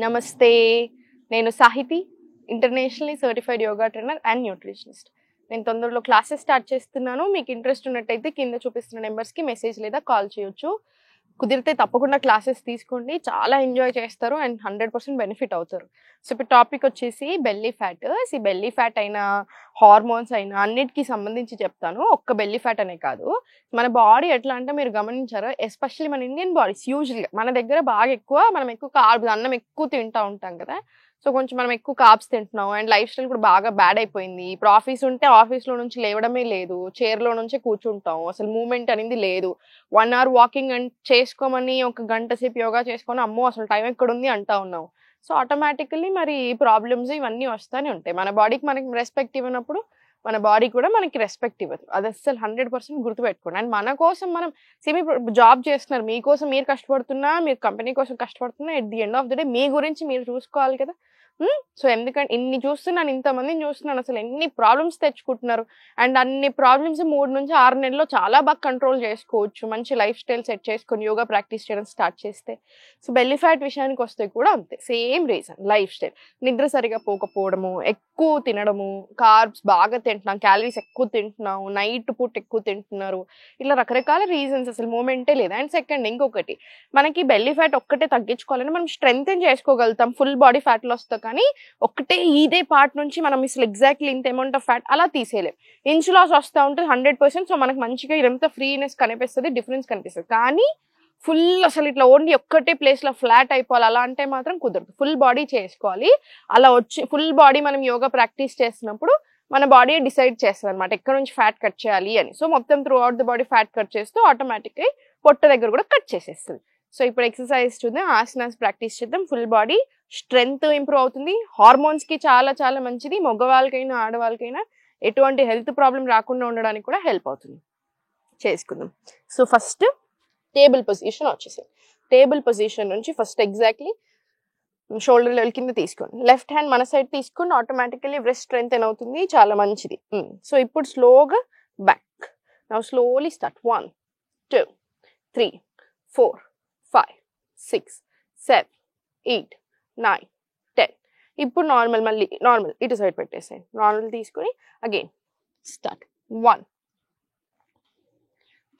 నమస్తే. నేను Sahithi, internationally certified yoga trainer and nutritionist. నేను తొందరలో క్లాసెస్ స్టార్ట్ చేస్తున్నాను. మీకు ఇంట్రెస్ట్ ఉన్నట్టయితే కింద చూపిస్తున్న నెంబర్స్కి మెసేజ్ లేదా కాల్ చేయొచ్చు. కుదిరితే తప్పకుండా క్లాసెస్ తీసుకోండి. చాలా ఎంజాయ్ చేస్తారు అండ్ 100% బెనిఫిట్ అవుతారు. సో ఇప్పుడు టాపిక్ వచ్చేసి బెల్లీ ఫ్యాట్. ఈ బెల్లీ ఫ్యాట్ అయినా హార్మోన్స్ అయినా అన్నిటికీ సంబంధించి చెప్తాను. ఒక్క బెల్లీ ఫ్యాట్ అనే కాదు. మన బాడీ ఎట్లా అంటే మీరు గమనించారా, ఎస్పెషల్లీ మన ఇండియన్ బాడీస్ యూజువల్గా మన దగ్గర బాగా ఎక్కువ మనం ఎక్కువ కార్బ్స్ అన్నం ఎక్కువ తింటూ ఉంటాం కదా. సో కొంచెం మనం ఎక్కువ కార్బ్స్ తింటున్నాం అండ్ లైఫ్ స్టైల్ కూడా బాగా బ్యాడ్ అయిపోయింది. ఇప్పుడు ఆఫీస్ ఉంటే ఆఫీస్లో నుంచి లేవడమే లేదు, చైర్లో నుంచే కూర్చుంటాం, అసలు మూమెంట్ అనేది లేదు. 1 hour వాకింగ్ చేసుకోమని ఒక గంట సేపు యోగా చేసుకొని అమ్మో అసలు టైం ఎక్కడుంది అంటా ఉన్నాం. సో ఆటోమేటికల్లీ మరి ప్రాబ్లమ్స్ ఇవన్నీ వస్తూనే ఉంటాయి. మన బాడీకి మనకి రెస్పెక్ట్ ఇవ్వనప్పుడు మన బాడీ కూడా మనకి రెస్పెక్ట్ ఇవ్వదు. అది అస్సలు 100% గుర్తుపెట్టుకోండి. అండ్ మన కోసం మనం జాబ్ చేస్తున్నారు, మీకోసం మీరు కష్టపడుతున్నా, మీరు కంపెనీ కోసం కష్టపడుతున్నా, at the end of the day మీ గురించి మీరు చూసుకోవాలి కదా. సో ఎందుకంటే ఇన్ని చూస్తున్నాను, ఇంతమందిని చూస్తున్నాను, అసలు ఎన్ని ప్రాబ్లమ్స్ తెచ్చుకుంటున్నారు. అండ్ అన్ని ప్రాబ్లమ్స్ 3 నుంచి 6 నెలల్లో చాలా బాగా కంట్రోల్ చేసుకోవచ్చు, మంచి లైఫ్ స్టైల్ సెట్ చేసుకొని యోగా ప్రాక్టీస్ చేయడం స్టార్ట్ చేస్తే. సో బెల్లీ ఫ్యాట్ విషయానికి వస్తే కూడా అంతే, సేమ్ రీజన్ లైఫ్ స్టైల్. నిద్ర సరిగా పోకపోవడము, ఎక్కువ తినడము, కార్బ్స్ బాగా తింటున్నాం, క్యాలరీస్ ఎక్కువ తింటున్నాం, నైట్ పూట ఎక్కువ తింటున్నారు, ఇట్లా రకరకాల రీజన్స్, అసలు మూమెంటే లేదు. అండ్ సెకండ్ ఇంకొకటి, మనకి బెల్లీ ఫ్యాట్ ఒక్కటే తగ్గించుకోవాలని మనం స్ట్రెంగ్తెన్ చేసుకోగలుగుతాం, ఫుల్ బాడీ ఫ్యాట్ లాస్ తో. కానీ ఒక్కటే ఇదే పార్ట్ నుంచి మనం అసలు ఎగ్జాక్ట్లీ ఇంత అమౌంట్ ఆఫ్ ఫ్యాట్ అలా తీసేయలేం. ఇంచ్ లాస్ వస్తూ ఉంటుంది 100%. సో మనకు మంచిగా ఇదంతా ఫ్రీనెస్ కనిపిస్తుంది, డిఫరెన్స్ కనిపిస్తుంది. కానీ ఫుల్ అసలు ఇట్లా ఓన్లీ ఒక్కటే ప్లేస్ లో ఫ్లాట్ అయిపోవాలి అలా అంటే మాత్రం కుదరదు. ఫుల్ బాడీ చేసుకోవాలి. అలా వచ్చి ఫుల్ బాడీ మనం యోగా ప్రాక్టీస్ చేస్తున్నప్పుడు మన బాడీ డిసైడ్ చేస్తుంది అనమాట ఎక్కడ నుంచి ఫ్యాట్ కట్ చేయాలి అని. సో మొత్తం through out the body fat cut చేస్తూ ఆటోమేటిక్గా పొట్ట దగ్గర కూడా కట్ చేసేస్తుంది. సో ఇప్పుడు ఎక్సర్సైజ్ చూద్దాం, ఆసనాస్ ప్రాక్టీస్ చేద్దాం. ఫుల్ బాడీ స్ట్రెంగ్త్ ఇంప్రూవ్ అవుతుంది, హార్మోన్స్ కి చాలా చాలా మంచిది, మగవాళ్ళకైనా ఆడవాళ్ళకైనా ఎటువంటి హెల్త్ ప్రాబ్లం రాకుండా ఉండడానికి కూడా హెల్ప్ అవుతుంది. చేసుకుందాం. సో ఫస్ట్ టేబుల్ పొజిషన్ వచ్చేసి, టేబుల్ పొజిషన్ నుంచి ఫస్ట్ ఎగ్జాక్ట్లీ షోల్డర్ లెవెల్ కింద తీసుకోండి. లెఫ్ట్ హ్యాండ్ మన సైడ్ తీసుకుని ఆటోమేటికల్లీ బ్రెస్ట్ స్ట్రెంగ్త్ అవుతుంది, చాలా మంచిది. సో ఇప్పుడు స్లోగా బ్యాక్. Now slowly start. 1 2 3 4 5 6 7 8 9 10. ఇప్పుడు నార్మల్, మళ్ళీ నార్మల్ ఇటు సైడ్ పెట్టేసేయండి. నార్మల్ తీసుకొని అగైన్ స్టార్ట్. 1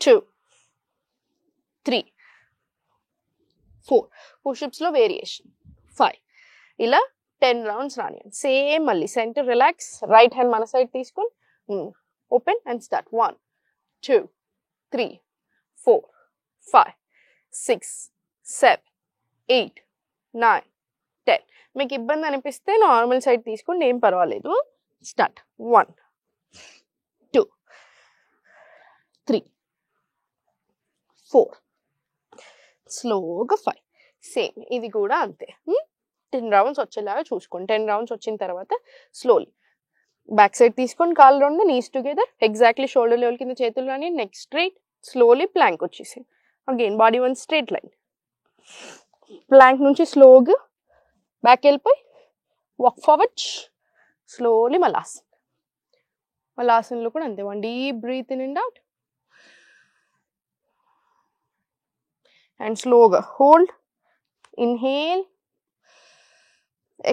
2 3 4 పుషప్స్ లో వేరియేషన్ 5. ఇలా 10 రౌండ్స్ రానియండి. సేమ్ మళ్ళీ సెంటర్ రిలాక్స్, రైట్ హ్యాండ్ మన సైడ్ తీసుకొని ఓపెన్ అండ్ స్టార్ట్. 1 2 3 4 5 6 7 8 9 10. మీకు ఇబ్బంది అనిపిస్తే నార్మల్ సైడ్ తీసుకోండి, ఏం పర్వాలేదు. స్టార్ట్. 1 2 3 4 స్లోగా 5. సేమ్ ఇది కూడా అంతే. 10 రౌండ్స్ వచ్చేలాగా చూసుకోండి. 10 రౌండ్స్ వచ్చిన తర్వాత స్లోలీ బ్యాక్ సైడ్ తీసుకొని కాళ్ళు రెండు, knees together, exactly shoulder level కింద చేతులు కానీ, నెక్ స్ట్రైట్, స్లోలీ ప్లాంక్ వచ్చేసి again body one straight line. Plank నుంచి స్లోగా బ్యాక్ వెళ్ళిపోయి వాక్ ఫార్వర్డ్, స్లోలీ మలాసన్. మలాసన్లో కూడా అంతే. 1 deep breath in and out and స్లోగా హోల్డ్, ఇన్హేల్,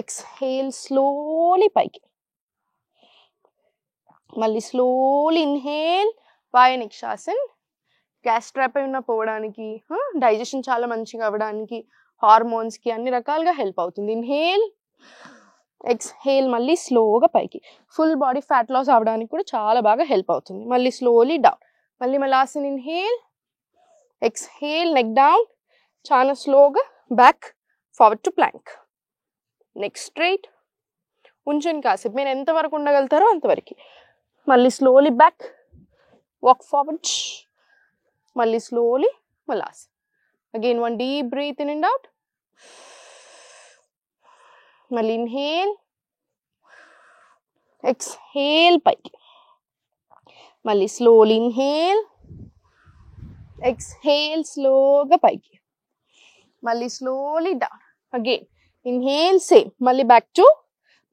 ఎక్స్హేల్, స్లోలీ పైకి, మళ్ళీ స్లోలీ ఇన్హేల్, వాయు నిక్షాసన్. గ్యాస్ ట్రాప్ అయినా పోవడానికి, డైజెషన్ చాలా మంచిగా అవ్వడానికి, హార్మోన్స్కి అన్ని రకాలుగా హెల్ప్ అవుతుంది. ఇన్హేల్, ఎక్స్హేల్, మళ్ళీ స్లోగా పైకి. ఫుల్ బాడీ ఫ్యాట్ లాస్ అవ్వడానికి కూడా చాలా బాగా హెల్ప్ అవుతుంది. మళ్ళీ స్లోలీ డౌన్, మళ్ళీ మలాసన్, ఇన్హేల్, ఎక్స్హేల్, నెక్ డౌన్, చాలా స్లోగా back forward to plank. Neck straight, ఉంచండి కాసేపు, మీరు ఎంతవరకు ఉండగలుగుతారో అంతవరకు. మళ్ళీ స్లోలీ బ్యాక్, వాక్ ఫార్వర్డ్, మళ్ళీ స్లోలీ మలాస్. Again 1 deep breath in and out, మళ్ళీ ఇన్హేల్, ఎక్స్హేల్ పైకి, మళ్ళీ స్లోలీ ఇన్హేల్, ఎక్స్హేల్, స్లోగా పైకి, మళ్ళీ slowly down. Again inhale, same, మళ్ళీ బ్యాక్ టు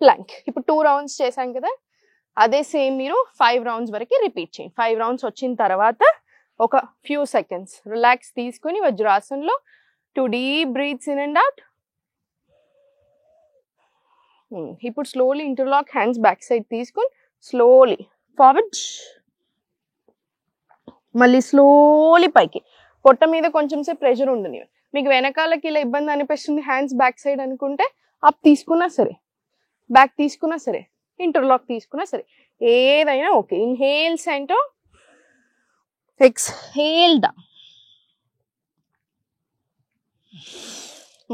ప్లాంక్. ఇప్పుడు 2 రౌండ్స్ చేశాం కదా, అదే సేమ్ మీరు 5 రౌండ్స్ వరకు రిపీట్ చేయండి. 5 రౌండ్స్ వచ్చిన తర్వాత ఒక ఫ్యూ సెకండ్స్ రిలాక్స్ తీసుకుని వజ్రాసన్లో 2 deep breaths in and out, ఇప్పుడు slowly interlock hands back side తీసుకొని స్లోలీ ఫార్వర్డ్, మళ్ళీ స్లోలీ పైకి. పొట్ట మీద కొంచెం సేపు ప్రెషర్ ఉండని. మీకు వెనకాలకి ఇలా ఇబ్బంది అనిపిస్తుంది హ్యాండ్స్ బ్యాక్ సైడ్ అనుకుంటే అప్ తీసుకున్నా సరే, బ్యాక్ తీసుకున్నా సరే, ఇంటర్లాక్ తీసుకున్నా సరే, ఏదైనా okay. Inhale centre, exhale down,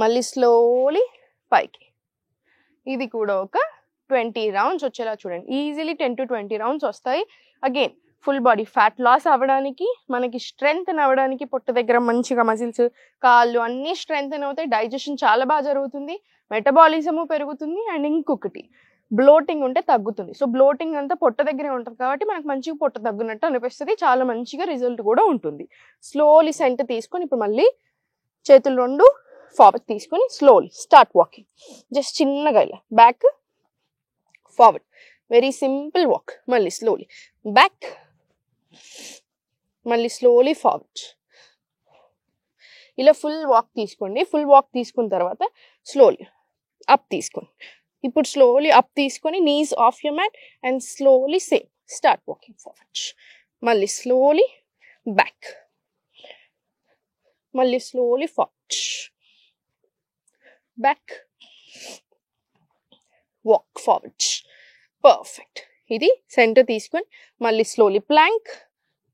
మళ్ళీ స్లోలీ పైకి. ఇది కూడా ఒక 20 రౌండ్స్ వచ్చేలా చూడండి. ఈజీలీ 10 to 20 రౌండ్స్ వస్తాయి. Again full body fat loss అవ్వడానికి, మనకి స్ట్రెంగ్త్ అవ్వడానికి, పొట్ట దగ్గర మంచిగా మజిల్స్, కాళ్ళు అన్నీ స్ట్రెంగ్త్ అవుతాయి. డైజెషన్ చాలా బాగా జరుగుతుంది, మెటబాలిజము పెరుగుతుంది. అండ్ ఇంకొకటి బ్లోటింగ్ ఉంటే తగ్గుతుంది. సో బ్లోటింగ్ అంతా పొట్ట దగ్గరే ఉంటుంది కాబట్టి మనకు మంచిగా పొట్ట తగ్గునట్టు అనిపిస్తుంది. చాలా మంచిగా రిజల్ట్ కూడా ఉంటుంది. స్లోలీ సెంటర్ తీసుకొని ఇప్పుడు మళ్ళీ చేతులు రెండు ఫార్వర్డ్ తీసుకొని స్లోలీ స్టార్ట్ వాకింగ్. జస్ట్ చిన్నగా ఇలా back forward, very simple walk. మళ్ళీ స్లోలీ బ్యాక్, మళ్ళీ స్లోలీ ఫార్వర్డ్. ఇలా ఫుల్ వాక్ తీసుకోండి. ఫుల్ వాక్ తీసుకున్న తర్వాత స్లోలీ అప్ తీసుకోండి. ఇప్పుడు స్లోలీ అప్ తీసుకొని knees of your mat and slowly same start walking forward. మళ్ళీ స్లోలీ బ్యాక్, మళ్ళీ slowly forward, back, walk forward. Perfect. ఇది సెంటర్ తీసుకొని మళ్ళీ slowly plank,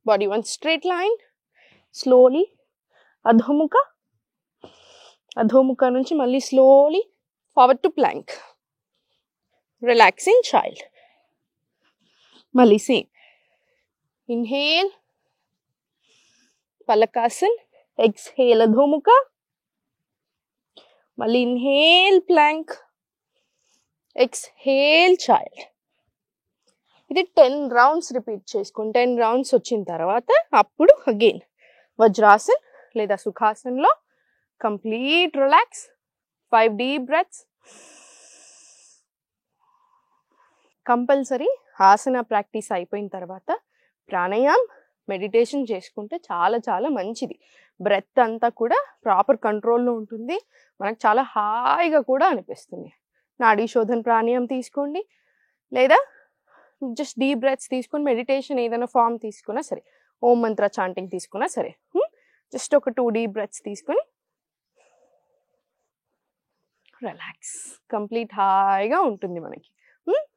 body one straight line, slowly అధోముఖ, అధోముఖ నుంచి మళ్ళీ slowly forward to plank, relaxing child. మళ్ళీ సేమ్ ఇన్హేల్ పలకాసన్, ఎక్స్హేల్ అధోముఖ, మళ్ళీ ఇన్హేల్ ప్లాంక్, ఎక్స్హేల్ చైల్డ్. ఇది 10 రౌండ్స్ రిపీట్ చేసుకోండి. 10 రౌండ్స్ వచ్చిన తర్వాత అప్పుడు అగైన్ వజ్రాసన్ లేదా సుఖాసన్లో complete relax. 5 deep breaths. Compulsory ఆసన ప్రాక్టీస్ అయిపోయిన తర్వాత ప్రాణాయామం, మెడిటేషన్ చేసుకుంటే చాలా చాలా మంచిది. బ్రెత్ అంతా కూడా ప్రాపర్ కంట్రోల్లో ఉంటుంది, మనకు చాలా హాయిగా కూడా అనిపిస్తుంది. నాడీ శోధన ప్రాణాయామం తీసుకోండి, లేదా జస్ట్ డీప్ బ్రెత్స్ తీసుకొని మెడిటేషన్ ఏదైనా ఫామ్ తీసుకున్నా సరే, ఓం మంత్ర చాంటింగ్ తీసుకున్నా సరే, జస్ట్ ఒక 2 డీప్ బ్రెత్స్ తీసుకొని రిలాక్స్, కంప్లీట్ హాయిగా ఉంటుంది మనకి.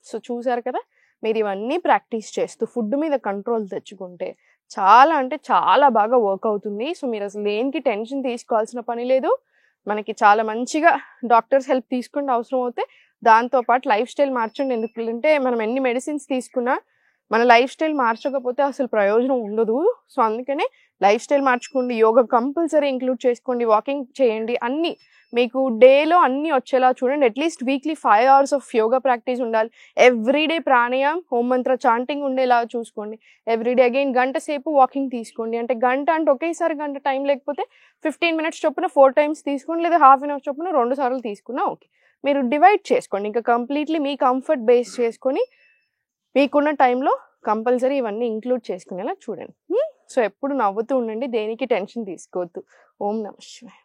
సో చూసారు కదా, మీరు ఇవన్నీ ప్రాక్టీస్ చేస్తూ ఫుడ్ మీద కంట్రోల్ తెచ్చుకుంటే చాలా అంటే చాలా బాగా వర్క్ అవుతుంది. సో మీరు అసలు దేనికి టెన్షన్ తీసుకోవాల్సిన పని లేదు. మనకి చాలా మంచిగా డాక్టర్స్ హెల్ప్ తీసుకుంటే అవసరం అవుతే, దాంతోపాటు లైఫ్ స్టైల్ మార్చండి. ఎందుకంటే మనం ఎన్ని మెడిసిన్స్ తీసుకున్నా మన లైఫ్ స్టైల్ మార్చకపోతే అసలు ప్రయోజనం ఉండదు. సో అందుకనే లైఫ్ స్టైల్ మార్చుకోండి, యోగా కంపల్సరీ ఇంక్లూడ్ చేసుకోండి, వాకింగ్ చేయండి, అన్నీ మీకు డేలో అన్నీ వచ్చేలా చూడండి. At least weekly 5 hours of yoga practice ఉండాలి. ఎవ్రీడే ప్రాణాయామం, హోం మంత్ర చాంటింగ్ ఉండేలా చూసుకోండి. ఎవ్రీడే అగైన్ గంట సేపు వాకింగ్ తీసుకోండి. అంటే గంట అంటే ఒకేసారి గంట టైం లేకపోతే 15 minutes చొప్పున 4 times తీసుకోండి, లేదా ½ an hour చొప్పున 2 సార్లు తీసుకున్నా ఓకే. మీరు డివైడ్ చేసుకోండి, ఇంకా కంప్లీట్లీ మీ కంఫర్ట్ బేస్ చేసుకొని మీకున్న టైంలో కంపల్సరీ ఇవన్నీ ఇంక్లూడ్ చేసుకునేలా చూడండి. సో ఎప్పుడు నవ్వుతూ ఉండండి, దేనికి టెన్షన్ తీసుకోవద్దు. ఓం నమః శివాయ.